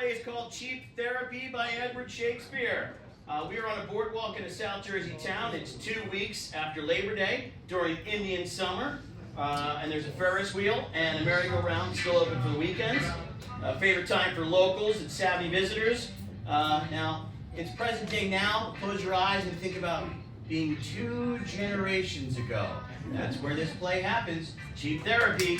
play is called Cheap Therapy by Edward Shakespeare. We are on a boardwalk in a South Jersey town. It's 2 weeks after Labor Day during Indian summer. And there's a Ferris wheel and a merry-go-round still open for the weekends. Favorite time for locals and savvy visitors. Now, it's present day now. Close your eyes and think about being 2 generations ago. That's where this play happens. Cheap Therapy.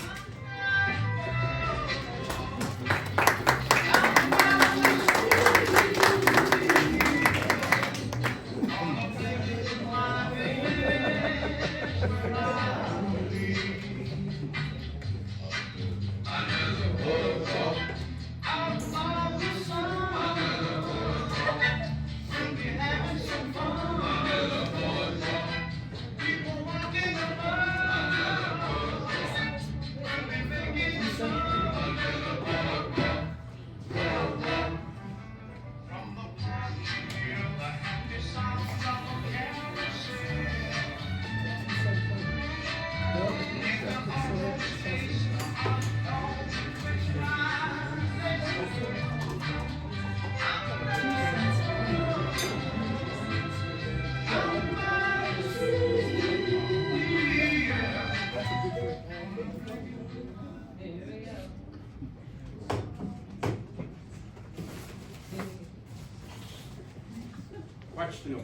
Watch the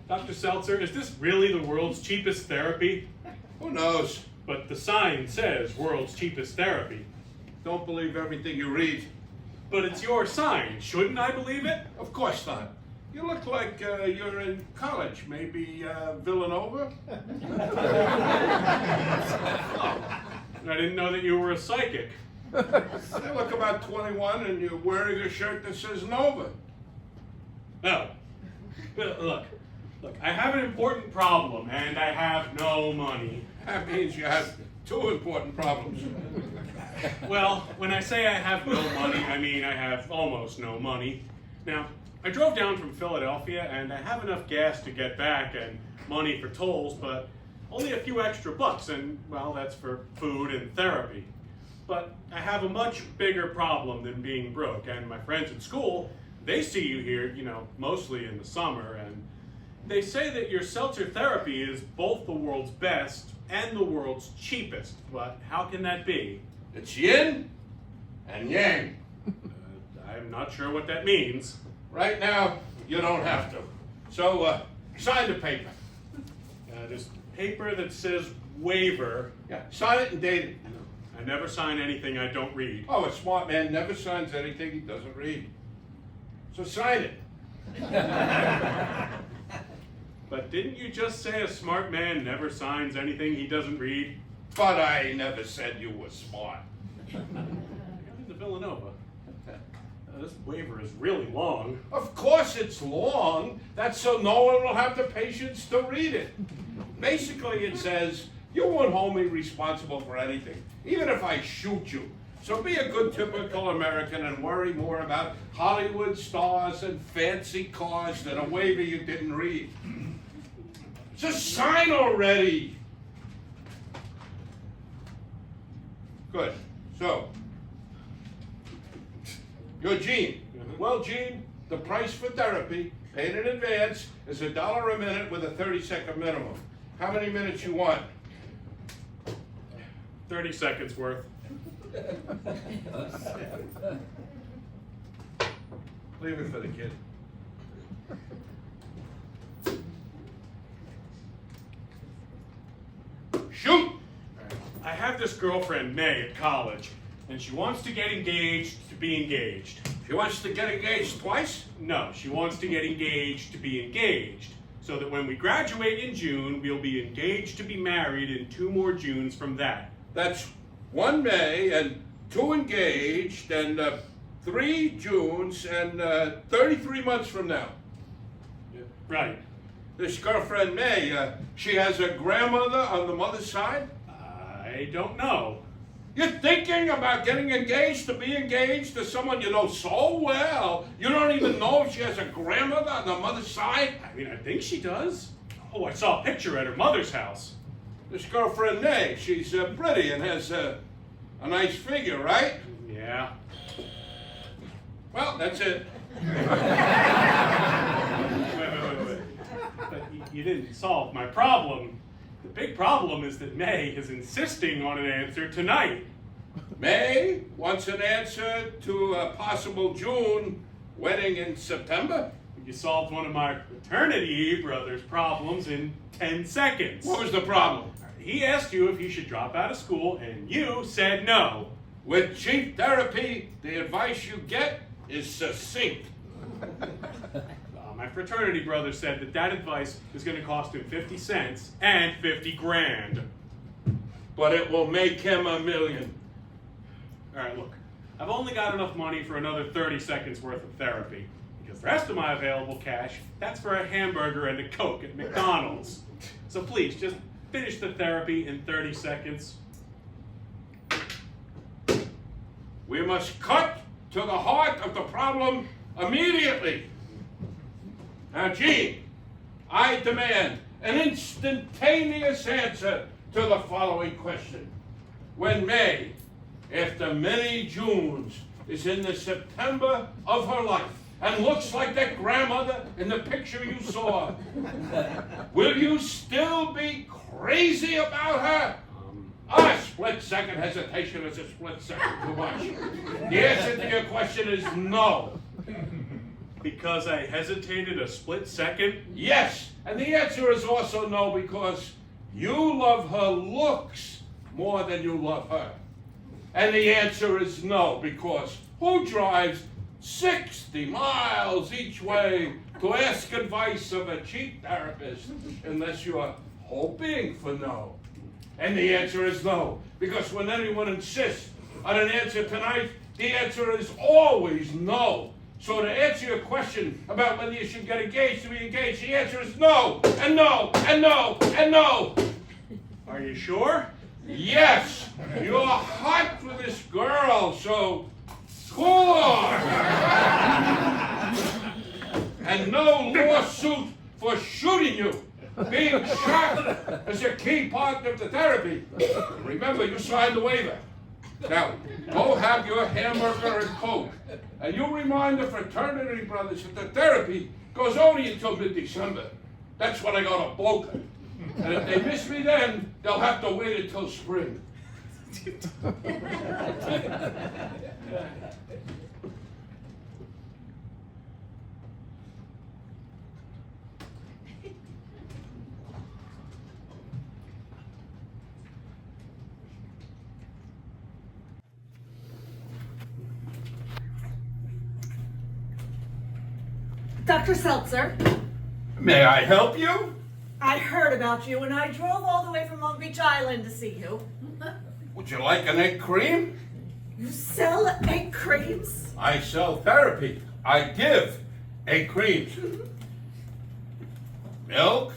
Dr. Seltzer, is this really the world's cheapest therapy? Who knows? But the sign says world's cheapest therapy. Don't believe everything you read. But it's your sign. Shouldn't I believe it? Of course not. You look like you're in college, maybe Villanova? I didn't know that you were a psychic. You look about 21 and you're wearing a shirt that says Nova. Oh, look, I have an important problem and I have no money. That means you have 2 important problems. Well, when I say I have no money, I mean I have almost no money. Now, I drove down from Philadelphia and I have enough gas to get back and money for tolls, but only a few extra bucks, and well, that's for food and therapy. But I have a much bigger problem than being broke, and my friends at school, they see you here, mostly in the summer, and they say that your seltzer therapy is both the world's best and the world's cheapest. But how can that be? It's yin and yang. I'm not sure what that means. Right now, you don't have to. So, sign the paper. This paper that says waiver. Yeah, sign it and date it. I never sign anything I don't read. Oh, a smart man never signs anything he doesn't read. So sign it. But didn't you just say a smart man never signs anything he doesn't read? But I never said you were smart. I got into Villanova. This waiver is really long. Of course it's long. That's so no one will have the patience to read it. Basically it says, you won't hold me responsible for anything, even if I shoot you. So be a good typical American and worry more about Hollywood stars and fancy cars than a waiver you didn't read. Just sign already. Good. So, you're Gene. Well, Gene, the price for therapy, paid in advance, is $1 a minute with a 30-second minimum. How many minutes you want? 30 seconds worth. Leave it for the kid. Shoot! I have this girlfriend, May, at college, and she wants to get engaged to be engaged. She wants to get engaged twice? No, she wants to get engaged to be engaged, so that when we graduate in June, we'll be engaged to be married in 2 more Junes from that. That's 1 May and 2 engaged and 3 Junes and 33 months from now. Right. This girlfriend May, she has a grandmother on the mother's side? I don't know. You're thinking about getting engaged to be engaged to someone you know so well, you don't even know if she has a grandmother on the mother's side? I mean, I think she does. Oh, I saw a picture at her mother's house. This girlfriend May, she's pretty and has a nice figure, right? Yeah. Well, that's it. Wait. But you didn't solve my problem. The big problem is that May is insisting on an answer tonight. May wants an answer to a possible June wedding in September. You solved one of my fraternity brother's problems in 10 seconds. What was the problem? He asked you if he should drop out of school, and you said no. With cheap therapy, the advice you get is succinct. My fraternity brother said that advice is going to cost him 50 cents and 50 grand. But it will make him $1 million. All right, look, I've only got enough money for another 30 seconds worth of therapy. Because the rest of my available cash, that's for a hamburger and a Coke at McDonald's. So please, just finish the therapy in 30 seconds. We must cut to the heart of the problem immediately. Now, Gene, I demand an instantaneous answer to the following question. When May, after many Junes, is in the September of her life and looks like that grandmother in the picture you saw, will you still be crazy about her? A split-second hesitation is a split second too much. The answer to your question is no. Because I hesitated a split second? Yes, and the answer is also no because you love her looks more than you love her. And the answer is no because who drives 60 miles each way to ask advice of a cheap therapist unless you're hoping for no? And the answer is no, because when anyone insists on an answer tonight, the answer is always no. So to answer your question about whether you should get engaged to be engaged, the answer is no, and no, and no, and no. Are you sure? Yes, you're hot for this girl, so score! And no lawsuit for shooting you. Being shot is a key part of the therapy. Remember, you signed the waiver. Now, go have your hamburger and Coke. And you remind the fraternity brothers that the therapy goes only until mid-December. That's when I go to Boca. And if they miss me then, they'll have to wait until spring. Dr. Seltzer, May I help you? I heard about you and I drove all the way from Long Beach Island to see you. Would you like an egg cream? You sell egg creams? I sell therapy. I give egg creams. Milk?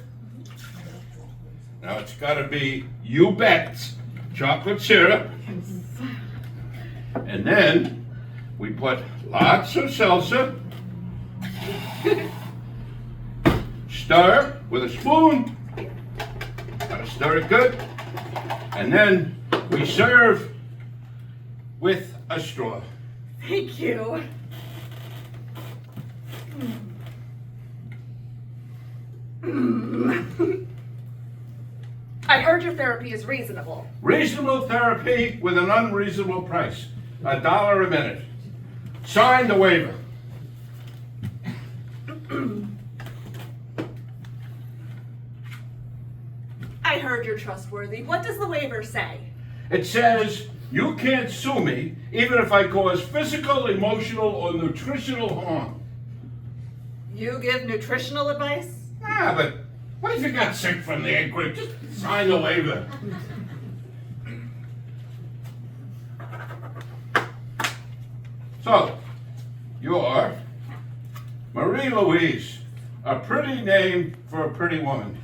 Now it's got to be You Bet chocolate syrup. And then we put lots of salsa. Stir with a spoon. Gotta stir it good. And then we serve with a straw. Thank you. I heard your therapy is reasonable. Reasonable therapy with an unreasonable price. $1 a minute. Sign the waiver. I heard you're trustworthy. What does the waiver say? It says you can't sue me even if I cause physical, emotional, or nutritional harm. You give nutritional advice? Ah, but what if you got sick from the egg cream? Just sign the waiver. So, you're Marie Louise, a pretty name for a pretty woman.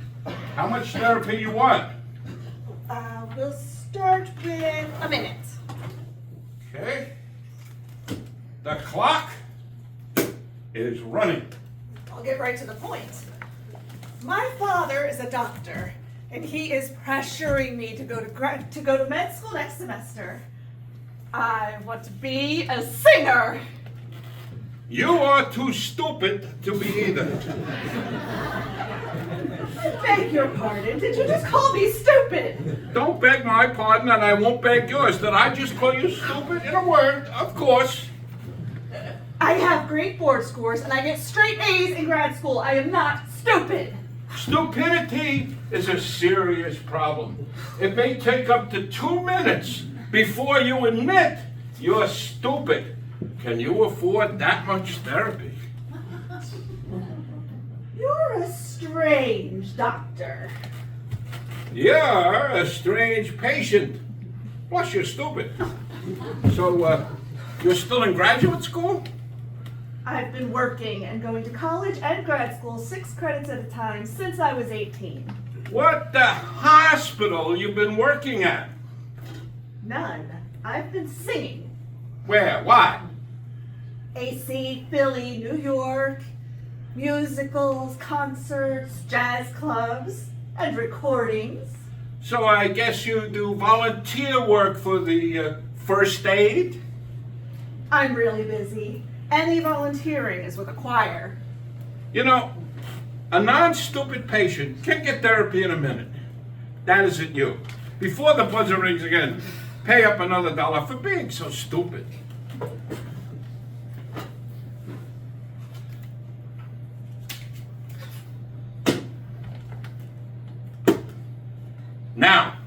How much therapy you want? We'll start with a minute. Okay. The clock is running. I'll get right to the point. My father is a doctor, and he is pressuring me to go to med school next semester. I want to be a singer. You are too stupid to be either. I beg your pardon. Did you just call me stupid? Don't beg my pardon, and I won't beg yours. Did I just call you stupid? In a word, of course. I have great board scores and I get straight A's in grad school. I am not stupid. Stupidity is a serious problem. It may take up to 2 minutes before you admit you're stupid. Can you afford that much therapy? You're a strange doctor. You're a strange patient. Plus, you're stupid. So, you're still in graduate school? I've been working and going to college and grad school 6 credits at a time since I was 18. What the hospital you been working at? None. I've been singing. Where? What? AC, Philly, New York, musicals, concerts, jazz clubs, and recordings. So I guess you do volunteer work for the first aid? I'm really busy. Any volunteering is with a choir. You know, a non-stupid patient can get therapy in a minute. That isn't you. Before the buzzer rings again, pay up another $1 for being so stupid. Now,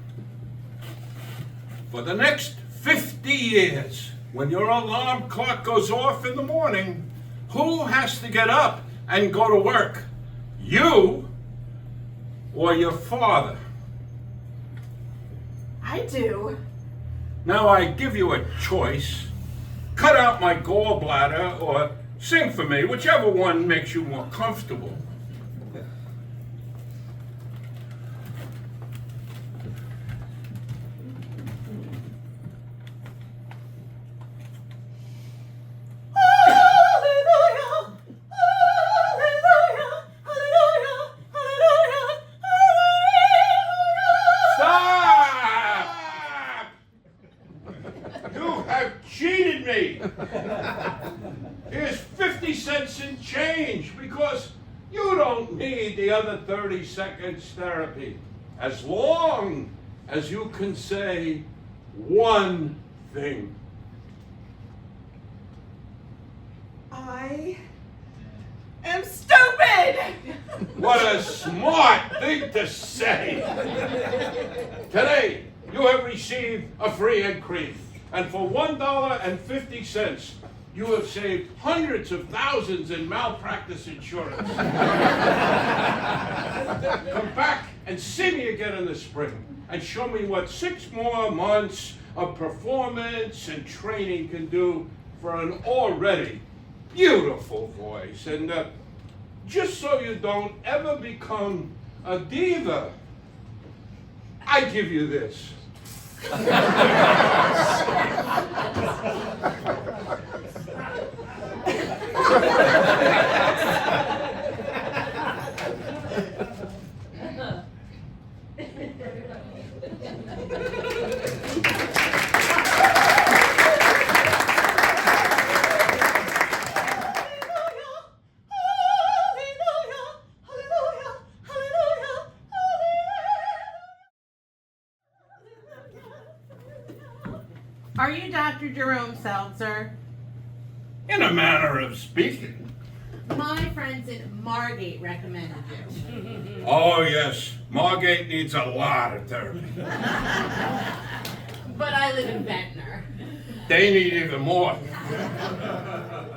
for the next 50 years, when your alarm clock goes off in the morning, who has to get up and go to work? You or your father? I do. Now I give you a choice. Cut out my gallbladder or sing for me, whichever one makes you more comfortable. Here's 50 cents in change because you don't need the other 30 seconds therapy. As long as you can say one thing. I am stupid! What a smart thing to say. Today, you have received a free egg cream. And for $1.50, you have saved hundreds of thousands in malpractice insurance. Come back and see me again in the spring and show me what 6 more months of performance and training can do for an already beautiful voice. And just so you don't ever become a diva, I give you this. Are you Dr. Jerome Seltzer? In a manner of speaking. My friends in Margate recommended you. Oh, yes. Margate needs a lot of therapy. But I live in Ventnor. They need even more.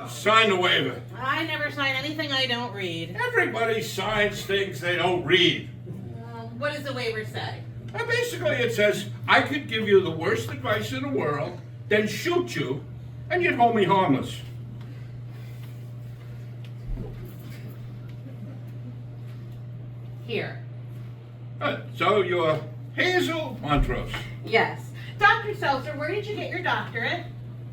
Sign the waiver. I never sign anything I don't read. Everybody signs things they don't read. What does the waiver say? Basically, it says, I could give you the worst advice in the world, then shoot you, and you'd hold me harmless. Here. So you're Hazel Montrose. Yes. Dr. Seltzer, where did you get your doctorate?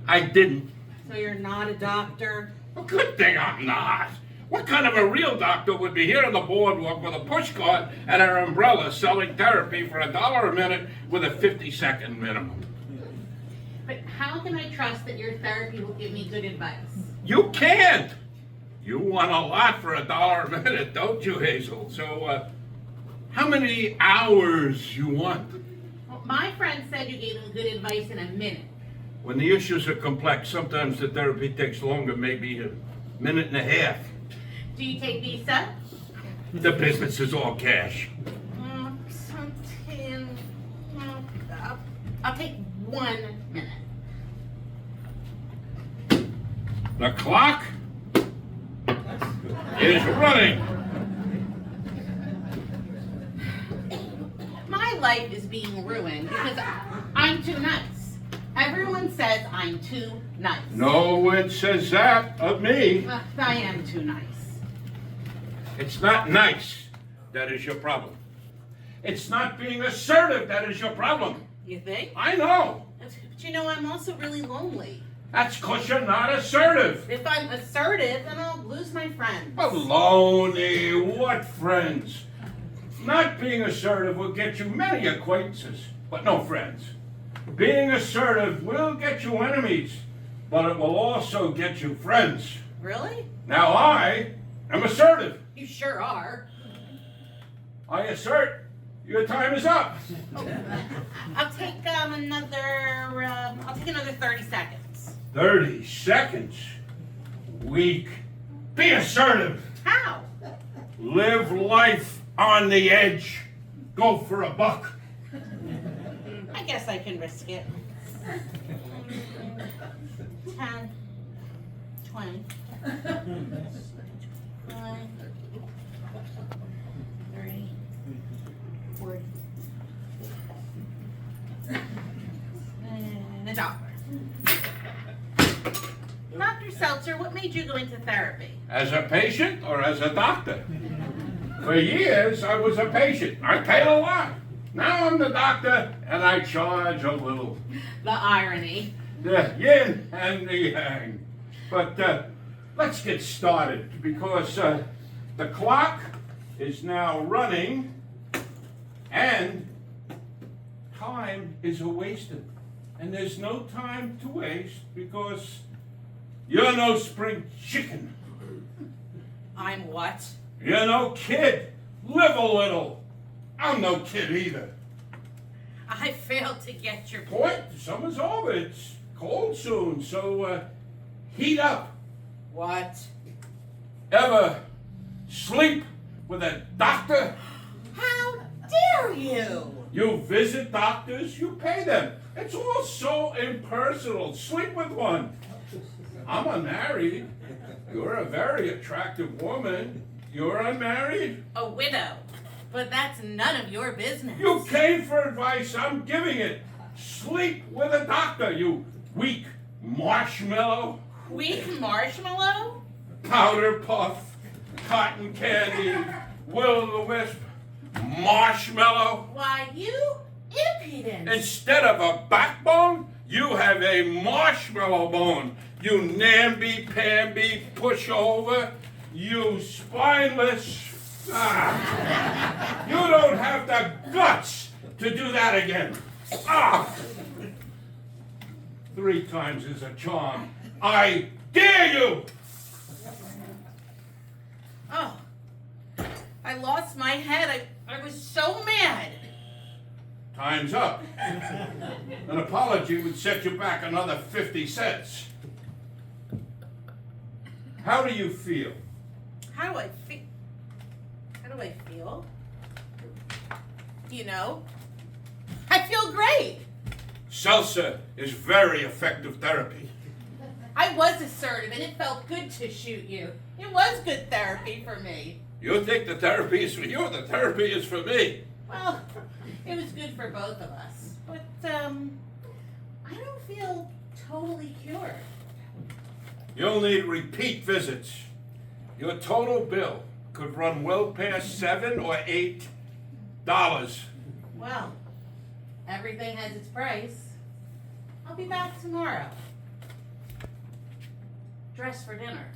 I didn't. So you're not a doctor? Well, good thing I'm not. What kind of a real doctor would be here on the boardwalk with a pushcart and an umbrella selling therapy for $1 a minute with a 50-second minimum? But how can I trust that your therapy will give me good advice? You can't. You want a lot for $1 a minute, don't you, Hazel? So, how many hours you want? Well, my friend said you gave him good advice in a minute. When the issues are complex, sometimes the therapy takes longer, maybe a minute and a half. Do you take Visa? The business is all cash. Something. I'll take 1 minute. The clock is running. My life is being ruined because I'm too nice. Everyone says I'm too nice. No one says that of me. I am too nice. It's not nice that is your problem. It's not being assertive that is your problem. You think? I know. But you know, I'm also really lonely. That's because you're not assertive. If I'm assertive, then I'll lose my friends. Baloney, what friends? Not being assertive will get you many acquaintances, but no friends. Being assertive will get you enemies, but it will also get you friends. Really? Now I am assertive. You sure are. I assert your time is up. I'll take another 30 seconds. 30 seconds. Weak. Be assertive. How? Live life on the edge. Go for a buck. I guess I can risk it. 10, 20, 25, 30, 40, and $1. Dr. Seltzer, what made you go into therapy? As a patient or as a doctor? For years, I was a patient. I paid a lot. Now I'm the doctor, and I charge a little. The irony. The yin and the yang. But let's get started, because the clock is now running, and time is a-wasted. And there's no time to waste, because you're no spring chicken. I'm what? You're no kid. Live a little. I'm no kid either. I failed to get your Point. Summer's over. It's cold soon, so heat up. What? Ever sleep with a doctor? How dare you? You visit doctors, you pay them. It's all so impersonal. Sleep with one. I'm unmarried. You're a very attractive woman. You're unmarried? A widow. But that's none of your business. You came for advice. I'm giving it. Sleep with a doctor, you weak marshmallow. Weak marshmallow? Powder puff, cotton candy, will-o'-the-wisp, marshmallow. Why, you impudent. Instead of a backbone, you have a marshmallow bone. You namby-pamby pushover. You spineless. You don't have the guts to do that again. 3 times is a charm. I dare you. Oh, I lost my head. I was so mad. Time's up. An apology would set you back another 50 cents. How do you feel? How do I feel? How do I feel? You know, I feel great. Salsa is very effective therapy. I was assertive and it felt good to shoot you. It was good therapy for me. You think the therapy is for you, the therapy is for me. Well, it was good for both of us. But, I don't feel totally cured. You'll need repeat visits. Your total bill could run well past $7 or $8. Well, everything has its price. I'll be back tomorrow. Dress for dinner.